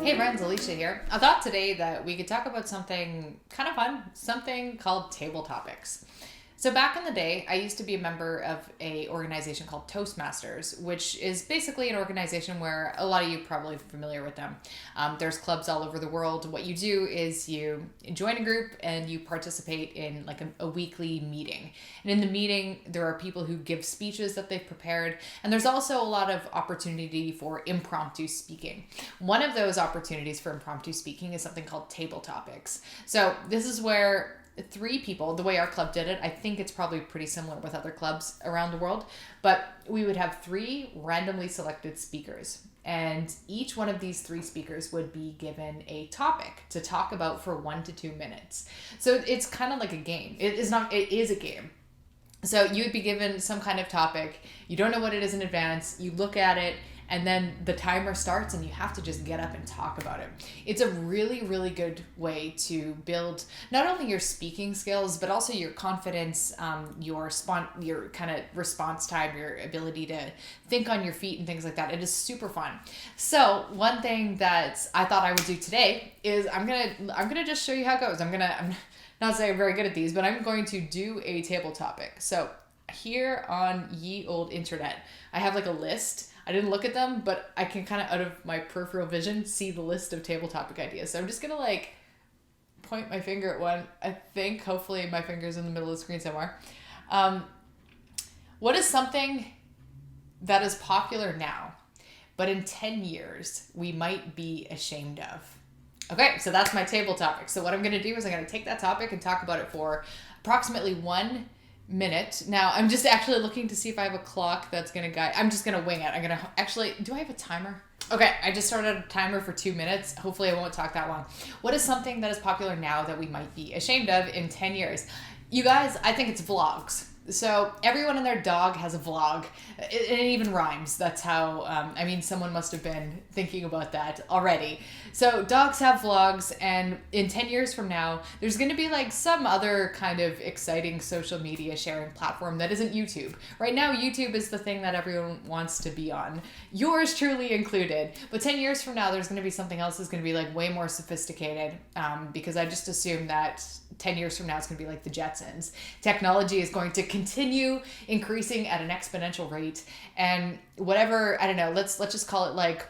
Hey friends, Allysia here. I thought today that we could talk about something kind of fun, something called table topics. So back in the day, I used to be a member of a organization called Toastmasters, which is basically an organization where a lot of you are probably familiar with them. There's clubs all over the world. What you do is you join a group and you participate in like a weekly meeting. And in the meeting, there are people who give speeches that they've prepared. And there's also a lot of opportunity for impromptu speaking. One of those opportunities for impromptu speaking is something called table topics. So this is where three people, the way our club did it, I think it's probably pretty similar with other clubs around the world, but we would have three randomly selected speakers. And each one of these three speakers would be given a topic to talk about for 1 to 2 minutes. So it's kind of like a game. It is a game. So you would be given some kind of topic. You don't know what it is in advance. You look at it, and then the timer starts and you have to just get up and talk about it. It's a really, really good way to build not only your speaking skills, but also your confidence, your kind of response time, your ability to think on your feet and things like that. It is super fun. So one thing that I thought I would do today is I'm gonna just show you how it goes. I'm not saying I'm very good at these, but I'm going to do a table topic. So here on ye old internet, I have like a list. I didn't look at them, but I can kind of out of my peripheral vision see the list of table topic ideas. So I'm just gonna like point my finger at one. I think hopefully my finger's in the middle of the screen somewhere. What is something that is popular now, but in 10 years we might be ashamed of? Okay, so that's my table topic. So what I'm gonna do is I'm gonna take that topic and talk about it for approximately 1 minute. Now I'm just actually looking to see if I have a clock that's gonna guide. I'm just gonna wing it. I'm gonna actually, do I have a timer? Okay, I just started a timer for 2 minutes. Hopefully I won't talk that long. What is something that is popular now that we might be ashamed of in 10 years? You guys, I think it's vlogs. So everyone and their dog has a vlog. It even rhymes. That's how, someone must have been thinking about that already. So dogs have vlogs, and in 10 years from now, there's going to be like some other kind of exciting social media sharing platform that isn't YouTube. Right now, YouTube is the thing that everyone wants to be on. Yours truly included. But 10 years from now, there's going to be something else that's going to be like way more sophisticated, because I just assume that 10 years from now, it's going to be like the Jetsons. Technology is going to continue increasing at an exponential rate, and whatever, I don't know, let's just call it like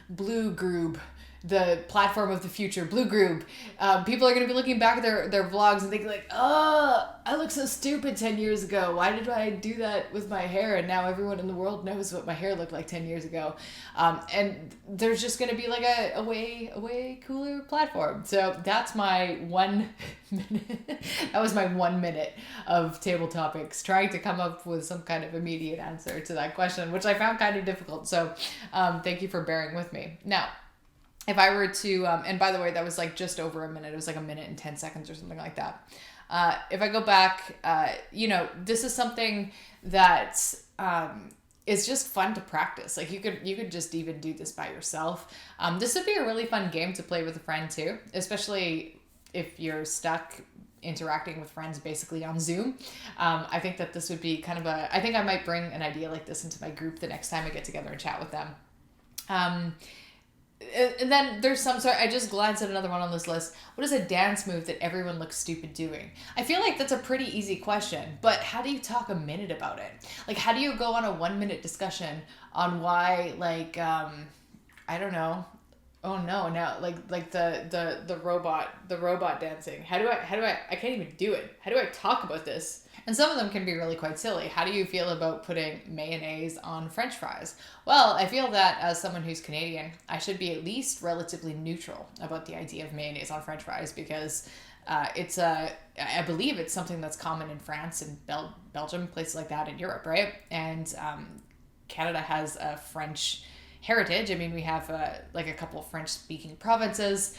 Blue Groob, the platform of the future, Blue Groob. People are going to be looking back at their vlogs and thinking like, oh, I looked so stupid 10 years ago. Why did I do that with my hair? And now everyone in the world knows what my hair looked like 10 years ago. And there's just going to be like a way cooler platform. So that's my 1 minute. That was my 1 minute of table topics, trying to come up with some kind of immediate answer to that question, which I found kind of difficult. So thank you for bearing with me. Now, if I were to, and by the way, that was like just over a minute. It was like 1 minute and 10 seconds or something like that. If I go back, this is something that is just fun to practice. Like you could just even do this by yourself. This would be a really fun game to play with a friend too, especially if you're stuck interacting with friends basically on Zoom. I think that this would be kind of I think I might bring an idea like this into my group the next time I get together and chat with them. And then there's I just glanced at another one on this list. What is a dance move that everyone looks stupid doing? I feel like that's a pretty easy question, but how do you talk a minute about it? Like, how do you go on a 1 minute discussion on why, like, I don't know. Oh no, now like the robot dancing. How do I can't even do it. How do I talk about this? And some of them can be really quite silly. How do you feel about putting mayonnaise on French fries? Well, I feel that as someone who's Canadian, I should be at least relatively neutral about the idea of mayonnaise on French fries, because I believe it's something that's common in France and Belgium, places like that in Europe, right? And Canada has a French heritage. I mean, we have like a couple of French-speaking provinces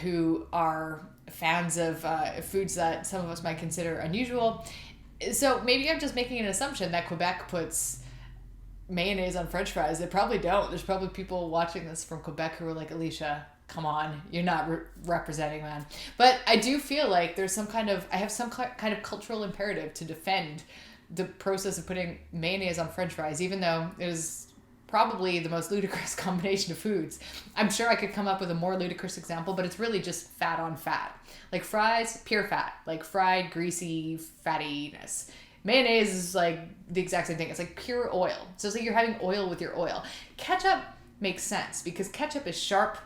who are fans of foods that some of us might consider unusual. So maybe I'm just making an assumption that Quebec puts mayonnaise on French fries. They probably don't. There's probably people watching this from Quebec who are like, Allysia, come on, you're not representing that. But I do feel like I have some kind of cultural imperative to defend the process of putting mayonnaise on French fries, even though it is probably the most ludicrous combination of foods. I'm sure I could come up with a more ludicrous example, but it's really just fat on fat. Like fries, pure fat, like fried, greasy fattiness. Mayonnaise is like the exact same thing. It's like pure oil. So it's like you're having oil with your oil. Ketchup makes sense because ketchup is sharp.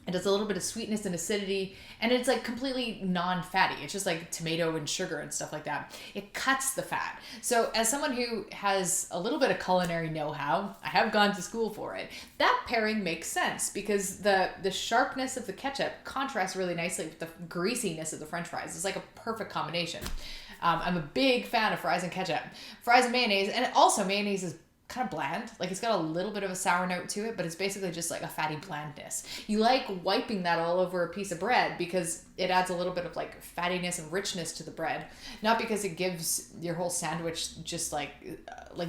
It has a little bit of sweetness and acidity, and it's like completely non-fatty. It's just like tomato and sugar and stuff like that. It cuts the fat. So as someone who has a little bit of culinary know-how, I have gone to school for it, that pairing makes sense because the sharpness of the ketchup contrasts really nicely with the greasiness of the French fries. It's like a perfect combination. I'm a big fan of fries and ketchup. Fries and mayonnaise, and also mayonnaise is kind of bland. Like it's got a little bit of a sour note to it, but it's basically just like a fatty blandness. You like wiping that all over a piece of bread because it adds a little bit of like fattiness and richness to the bread, not because it gives your whole sandwich just like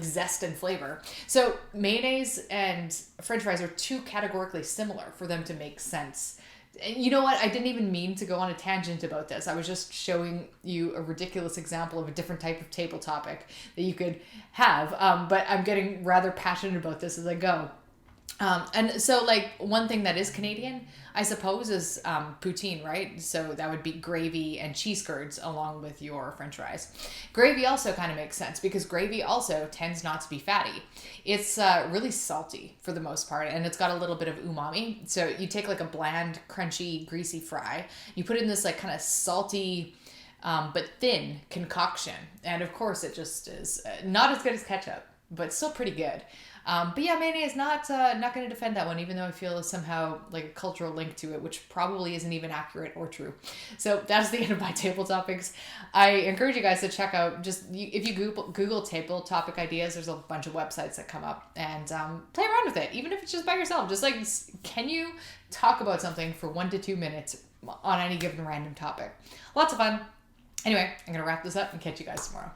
zest and flavor. So mayonnaise and French fries are too categorically similar for them to make sense. And you know what? I didn't even mean to go on a tangent about this. I was just showing you a ridiculous example of a different type of table topic that you could have. But I'm getting rather passionate about this as I go. And so like one thing that is Canadian, I suppose, is poutine, right? So that would be gravy and cheese curds along with your French fries. Gravy also kind of makes sense because gravy also tends not to be fatty. It's really salty for the most part, and it's got a little bit of umami. So you take like a bland, crunchy, greasy fry, you put it in this like kind of salty but thin concoction, and of course it just is not as good as ketchup, but still pretty good. But yeah, mayonnaise not going to defend that one, even though I feel somehow like a cultural link to it, which probably isn't even accurate or true. So that's the end of my table topics. I encourage you guys to check out if you Google table topic ideas, there's a bunch of websites that come up, and play around with it, even if it's just by yourself. Just like, can you talk about something for 1 to 2 minutes on any given random topic? Lots of fun. Anyway, I'm going to wrap this up and catch you guys tomorrow.